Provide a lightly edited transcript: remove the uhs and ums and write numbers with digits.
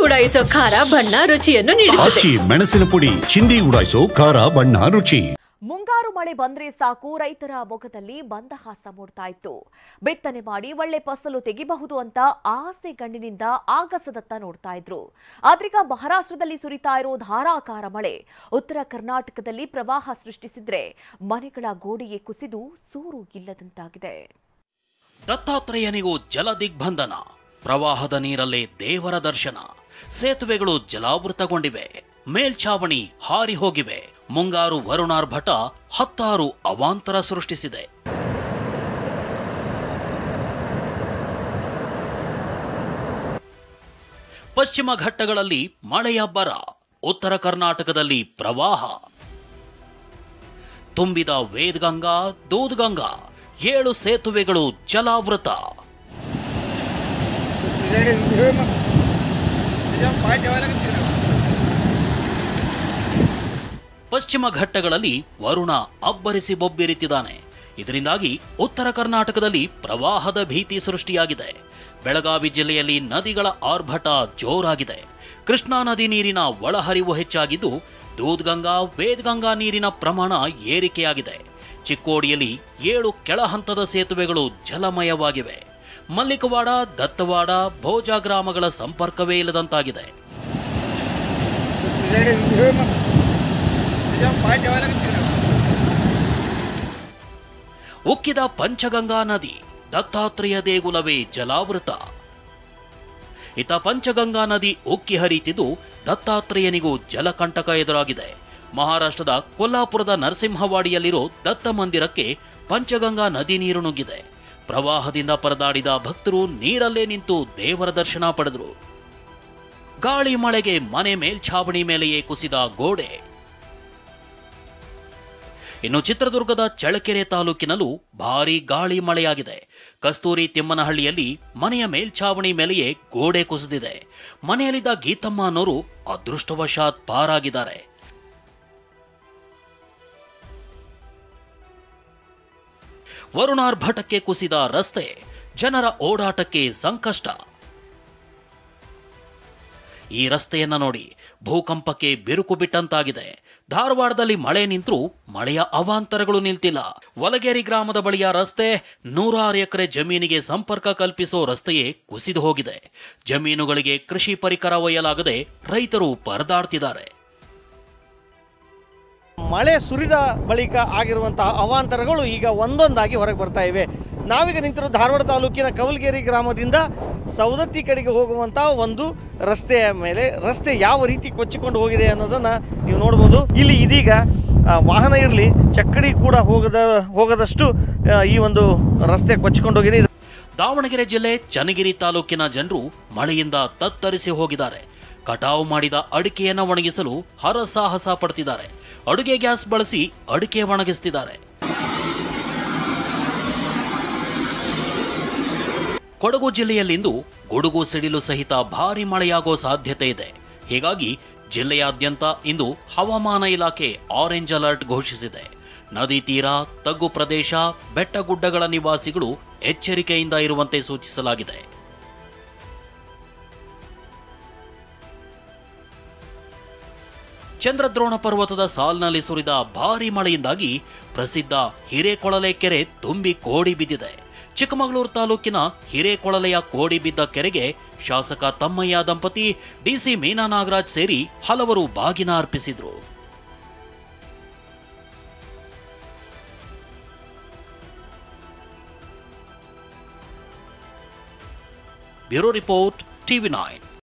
ಉಡಾಯಿಸೋ ಖಾರ ಬಣ್ಣ ರುಚಿಯನ್ನು ನೀಡುತ್ತದೆ. ಮೆಣಸಿನ ಪುಡಿ ಚಿಂದಿ ಉಡಾಯಿಸೋ ಖಾರ ಬಣ್ಣ ರುಚಿ. ಮುಂಗಾರು ಮಳೆ ಬಂದ್ರೆ ಸಾಕು ರೈತರ ಮೊಗದಲ್ಲಿ ಮಂದಹಾಸ ಮೂಡ್ತಾ ಇತ್ತು. ಬಿತ್ತನೆ ಮಾಡಿ ಒಳ್ಳೆ ಫಸಲು ತೆಗಿಬಹುದು ಅಂತ ಆಸೆ ಗಣ್ಣಿನಿಂದ ಆಗಸದತ್ತ ನೋಡ್ತಾ ಇದ್ರು. ಆದ್ರೀಗ ಮಹಾರಾಷ್ಟ್ರದಲ್ಲಿ ಸುರಿತಾ ಇರೋ ಧಾರಾಕಾರ ಮಳೆ ಉತ್ತರ ಕರ್ನಾಟಕದಲ್ಲಿ ಪ್ರವಾಹ ಸೃಷ್ಟಿಸಿದ್ರೆ ಮನೆಗಳ ಗೋಡೆಯೇ ಕುಸಿದು ಸೂರು ಇಲ್ಲದಂತಾಗಿದೆ. ದತ್ತಾತ್ರೇಯನಿಗೂ ಜಲ ದಿಗ್ಬಂಧನ, ಪ್ರವಾಹದ ನೀರಲ್ಲೇ ದೇವರ ದರ್ಶನ, ಸೇತುವೆಗಳು ಜಲಾವೃತಗೊಂಡಿವೆ, ಮೇಲ್ಛಾವಣಿ ಹಾರಿ ಹೋಗಿವೆ. ಮುಂಗಾರು ವರುಣಾರ್ಭಟ 16 ಅವಾಂತರ ಸೃಷ್ಟಿಸಿದೆ. ಪಶ್ಚಿಮ ಘಟ್ಟಗಳಲ್ಲಿ ಮಳೆಯ ಬರ, ಉತ್ತರ ಕರ್ನಾಟಕದಲ್ಲಿ ಪ್ರವಾಹ. ತುಂಬಿದ ವೇದಗಂಗಾ, ದೂದ್ಗಂಗಾ, 7 ಸೇತುವೆಗಳು ಜಲಾವೃತ. ಪಶ್ಚಿಮ ಘಟ್ಟಗಳಲ್ಲಿ ವರುಣ ಅಬ್ಬರಿಸಿ ಬೊಬ್ಬಿರಿತಿದ್ದಾನೆ. ಇದರಿಂದಾಗಿ ಉತ್ತರ ಕರ್ನಾಟಕದಲ್ಲಿ ಪ್ರವಾಹದ ಭೀತಿ ಸೃಷ್ಟಿಯಾಗಿದೆ. ಬೆಳಗಾವಿ ಜಿಲ್ಲೆಯಲ್ಲಿ ನದಿಗಳ ಆರ್ಭಟ ಜೋರಾಗಿದೆ. ಕೃಷ್ಣಾ ನದಿ ನೀರಿನ ಒಳಹರಿವು ಹೆಚ್ಚಾಗಿದ್ದು ದೂದ್ಗಂಗಾ, ವೇದಗಂಗಾ ನೀರಿನ ಪ್ರಮಾಣ ಏರಿಕೆಯಾಗಿದೆ. ಚಿಕ್ಕೋಡಿಯಲ್ಲಿ 7 ಕೆಳಹಂತದ ಸೇತುವೆಗಳು ಜಲಮಯವಾಗಿವೆ. ಮಲ್ಲಿಕವಾಡ, ದತ್ತವಾಡ, ಭೋಜಾ ಗ್ರಾಮಗಳ ಸಂಪರ್ಕವೇ ಇಲ್ಲದಂತಾಗಿದೆ. ಉಕ್ಕಿದ ಪಂಚಗಂಗಾ ನದಿ, ದತ್ತಾತ್ರೇಯ ದೇಗುಲವೇ ಜಲಾವೃತ. ಇತ್ತ ಪಂಚಗಂಗಾ ನದಿ ಉಕ್ಕಿ ಹರಿಯುತ್ತಿದ್ದು ದತ್ತಾತ್ರೇಯನಿಗೂ ಜಲಕಂಟಕ ಎದುರಾಗಿದೆ. ಮಹಾರಾಷ್ಟ್ರದ ಕೊಲ್ಲಾಪುರದ ನರಸಿಂಹವಾಡಿಯಲ್ಲಿರೋ ದತ್ತ ಮಂದಿರಕ್ಕೆ ಪಂಚಗಂಗಾ ನದಿ ನೀರು ನುಗ್ಗಿದೆ. ಪ್ರವಾಹದಿಂದ ಪರದಾಡಿದ ಭಕ್ತರು ನೀರಲ್ಲೇ ನಿಂತು ದೇವರ ದರ್ಶನ ಪಡೆದರು. ಗಾಳಿ ಮಳೆಗೆ ಮನೆ ಮೇಲ್ಛಾವಣಿ ಮೇಲೆಯೇ ಕುಸಿದ ಗೋಡೆ. ಇನ್ನು ಚಿತ್ರದುರ್ಗದ ಚಳ್ಳಕೆರೆ ತಾಲೂಕಿನಲ್ಲೂ ಭಾರೀ ಗಾಳಿ ಮಳೆಯಾಗಿದೆ. ಕಸ್ತೂರಿ ತಿಮ್ಮನಹಳ್ಳಿಯಲ್ಲಿ ಮನೆಯ ಮೇಲ್ಛಾವಣಿ ಮೇಲೆಯೇ ಗೋಡೆ ಕುಸಿದಿದೆ. ಮನೆಯಲ್ಲಿದ್ದ ಗೀತಮ್ಮ ಅನ್ನೋರು ಅದೃಷ್ಟವಶಾತ್ ಪಾರಾಗಿದ್ದಾರೆ. ವರುಣಾರ್ಭಟಕ್ಕೆ ಕುಸಿದ ರಸ್ತೆ, ಜನರ ಓಡಾಟಕ್ಕೆ ಸಂಕಷ್ಟ. ಈ ರಸ್ತೆಯನ್ನ ನೋಡಿ, ಭೂಕಂಪಕ್ಕೆ ಬಿರುಕು ಬಿಟ್ಟಂತಾಗಿದೆ. ಧಾರವಾಡದಲ್ಲಿ ಮಳೆ ನಿಂತರೂ ಮಳೆಯ ಅವಾಂತರಗಳು ನಿಲ್ತಿಲ್ಲ. ವಲಗೇರಿ ಗ್ರಾಮದ ಬಳಿಯ ರಸ್ತೆ 106 ಎಕರೆ ಜಮೀನಿಗೆ ಸಂಪರ್ಕ ಕಲ್ಪಿಸೋ ರಸ್ತೆಯೇ ಕುಸಿದು ಹೋಗಿದೆ. ಜಮೀನುಗಳಿಗೆ ಕೃಷಿ ಪರಿಕರ ಒಯ್ಯಲಾಗದೆ ರೈತರು ಪರದಾಡ್ತಿದ್ದಾರೆ. ಮಳೆ ಸುರಿದ ಬಳಿಕ ಆಗಿರುವಂತಹ ಅವಾಂತರಗಳು ಈಗ ಒಂದೊಂದಾಗಿ ಹೊರಗೆ ಬರ್ತಾ ಇವೆ. ನಾವೀಗ ನಿಂತಿರೋ ಧಾರವಾಡ ತಾಲೂಕಿನ ಕವಲ್ಗೇರಿ ಗ್ರಾಮದಿಂದ ಸವದತ್ತಿ ಕಡೆಗೆ ಹೋಗುವಂತಹ ಒಂದು ರಸ್ತೆಯ ಮೇಲೆ ರಸ್ತೆ ಯಾವ ರೀತಿ ಕೊಚ್ಚಿಕೊಂಡು ಹೋಗಿದೆ ಅನ್ನೋದನ್ನ ನೀವು ನೋಡ್ಬೋದು. ಇಲ್ಲಿ ಇದೀಗ ವಾಹನ ಇರಲಿ ಚಕ್ಕಡಿ ಕೂಡ ಹೋಗದಷ್ಟು ಈ ಒಂದು ರಸ್ತೆ ಕೊಚ್ಚಿಕೊಂಡು ಹೋಗಿದೆ. ದಾವಣಗೆರೆ ಜಿಲ್ಲೆ ಚನ್ನಗಿರಿ ತಾಲೂಕಿನ ಜನರು ಮಳೆಯಿಂದ ತತ್ತರಿಸಿ ಹೋಗಿದ್ದಾರೆ. ಕಟಾವು ಮಾಡಿದ ಅಡಿಕೆಯನ್ನು ಒಣಗಿಸಲು ಹರಸಾಹಸ ಪಡ್ತಿದ್ದಾರೆ. ಅಡುಗೆ ಗ್ಯಾಸ್ ಬಳಸಿ ಅಡಿಕೆ ಒಣಗಿಸ್ತಿದ್ದಾರೆ. ಕೊಡಗು ಜಿಲ್ಲೆಯಲ್ಲಿಂದು ಗುಡುಗು ಸಿಡಿಲು ಸಹಿತ ಭಾರೀ ಮಳೆಯಾಗುವ ಸಾಧ್ಯತೆ ಇದೆ. ಹೀಗಾಗಿ ಜಿಲ್ಲೆಯಾದ್ಯಂತ ಇಂದು ಹವಾಮಾನ ಇಲಾಖೆ ಆರೆಂಜ್ ಅಲರ್ಟ್ ಘೋಷಿಸಿದೆ. ನದಿ ತೀರ, ತಗ್ಗು ಪ್ರದೇಶ, ಬೆಟ್ಟಗುಡ್ಡಗಳ ನಿವಾಸಿಗಳು ಎಚ್ಚರಿಕೆಯಿಂದ ಇರುವಂತೆ ಸೂಚಿಸಲಾಗಿದೆ. ಚಂದ್ರದ್ರೋಣ ಪರ್ವತದ ಸಾಲ್ನಲ್ಲಿ ಸುರಿದ ಭಾರೀ ಮಳೆಯಿಂದಾಗಿ ಪ್ರಸಿದ್ಧ ಹಿರೇಕೊಳಲೆ ಕೆರೆ ತುಂಬಿ ಕೋಡಿ ಬಿದ್ದಿದೆ. ಚಿಕ್ಕಮಗಳೂರು ತಾಲೂಕಿನ ಹಿರೇಕೊಳಲೆಯ ಕೋಡಿ ಬಿದ್ದ ಕೆರೆಗೆ ಶಾಸಕ ತಮ್ಮಯ್ಯ ದಂಪತಿ, ಡಿಸಿ ಮೀನಾ ನಾಗರಾಜ್ ಸೇರಿ ಹಲವರು ಬಾಗಿನ ಅರ್ಪಿಸಿದ್ರು. Bureau report, ಟಿವಿ9.